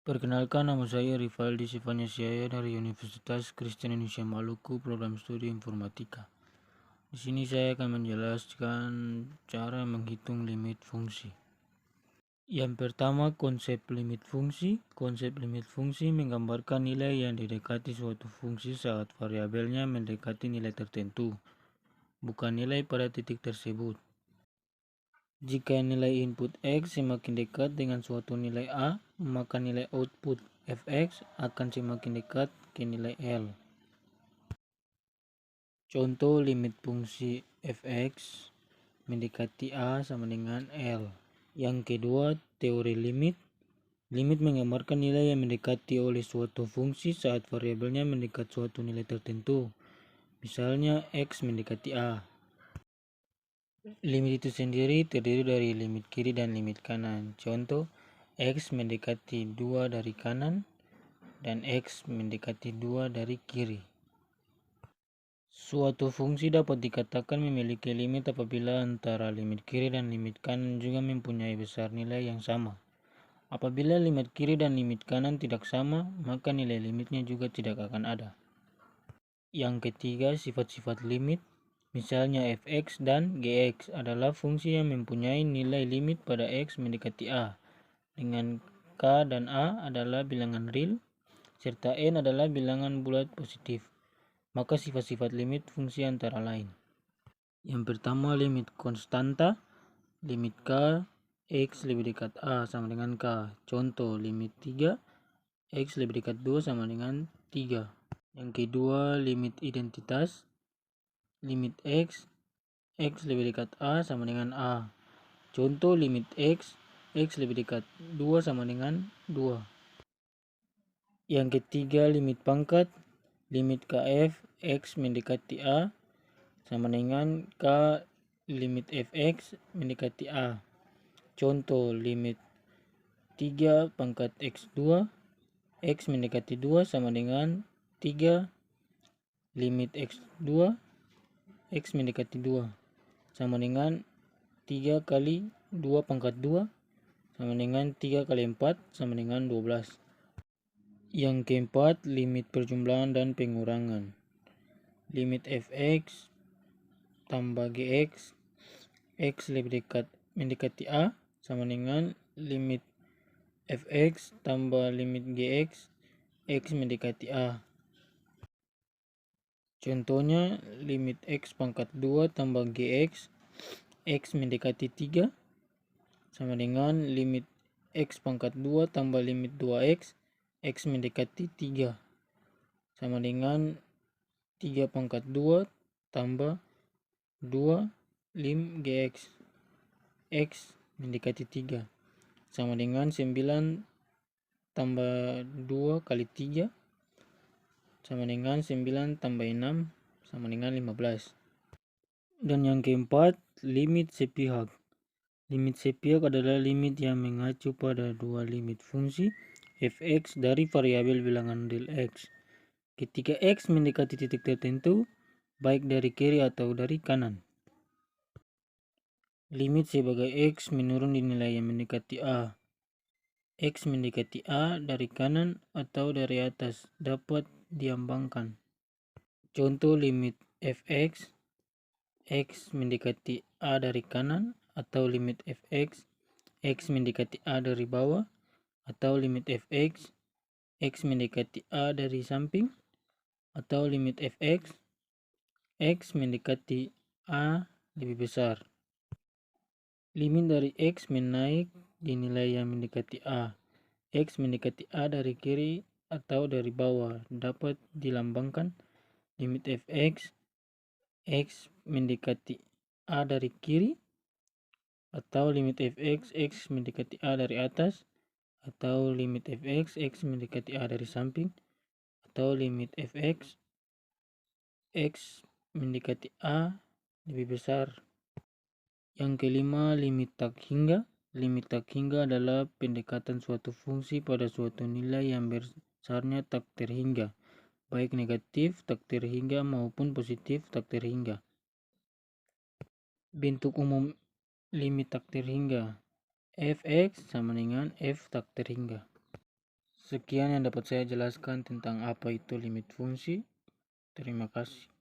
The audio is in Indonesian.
Perkenalkan, nama saya Rivaldi Sivanya Siaya dari Universitas Kristen Indonesia Maluku, program studi informatika. Di sini saya akan menjelaskan cara menghitung limit fungsi. Yang pertama, konsep limit fungsi. Konsep limit fungsi menggambarkan nilai yang didekati suatu fungsi saat variabelnya mendekati nilai tertentu, bukan nilai pada titik tersebut. Jika nilai input X semakin dekat dengan suatu nilai A, maka nilai output Fx akan semakin dekat ke nilai L. Contoh limit fungsi Fx mendekati A sama dengan L. Yang kedua, teori limit. Limit menggambarkan nilai yang mendekati oleh suatu fungsi saat variabelnya mendekat suatu nilai tertentu. Misalnya X mendekati A. Limit itu sendiri terdiri dari limit kiri dan limit kanan. Contoh, X mendekati 2 dari kanan dan X mendekati 2 dari kiri. Suatu fungsi dapat dikatakan memiliki limit apabila antara limit kiri dan limit kanan juga mempunyai besar nilai yang sama. Apabila limit kiri dan limit kanan tidak sama, maka nilai limitnya juga tidak akan ada. Yang ketiga, sifat-sifat limit. Misalnya Fx dan Gx adalah fungsi yang mempunyai nilai limit pada X mendekati A, dengan K dan A adalah bilangan real, serta N adalah bilangan bulat positif. Maka sifat-sifat limit fungsi antara lain. Yang pertama, limit konstanta. Limit K, X lebih dekat A sama dengan K. Contoh, limit 3, X lebih dekat 2 sama dengan 3. Yang kedua, limit identitas. Limit X lebih dekat A sama dengan A. Contoh limit X lebih dekat 2 sama dengan 2. Yang ketiga, limit pangkat. Limit Kf X mendekati A sama dengan K limit Fx mendekati A. Contoh limit 3 pangkat X2 X mendekati 2 sama dengan 3 limit X2 X mendekati 2 sama dengan 3 kali 2 pangkat 2 sama dengan 3 kali 4 sama dengan 12. Yang keempat, limit perjumlahan dan pengurangan. Limit Fx tambah Gx X lebih dekat mendekati A sama dengan limit Fx tambah limit Gx X mendekati A. Contohnya limit X pangkat 2 tambah Gx X mendekati 3 sama dengan limit X pangkat 2 tambah limit 2X X mendekati 3 sama dengan 3 pangkat 2 tambah 2 lim Gx X mendekati 3 sama dengan 9 tambah 2 kali 3 sama dengan 9 tambah 6 sama dengan 15. Dan yang keempat, limit sepihak. Limit sepihak adalah limit yang mengacu pada dua limit fungsi Fx dari variabel bilangan real X. Ketika X mendekati titik tertentu, baik dari kiri atau dari kanan. Limit sebagai X menurun di nilai yang mendekati A. X mendekati A dari kanan atau dari atas dapat diambangkan. Contoh limit Fx X mendekati A dari kanan atau limit Fx X mendekati A dari bawah atau limit Fx X mendekati A dari samping atau limit Fx X mendekati A lebih besar. Limit dari X menaik dinilai yang mendekati A. X mendekati A dari kiri atau dari bawah dapat dilambangkan limit Fx X mendekati A dari kiri atau limit Fx X mendekati A dari atas atau limit Fx X mendekati A dari samping atau limit Fx X mendekati A lebih besar. Yang kelima, limit tak hingga. Limit tak hingga adalah pendekatan suatu fungsi pada suatu nilai yang besarnya tak terhingga, baik negatif tak terhingga maupun positif tak terhingga. Bentuk umum limit tak terhingga Fx sama dengan F tak terhingga. Sekian yang dapat saya jelaskan tentang apa itu limit fungsi. Terima kasih.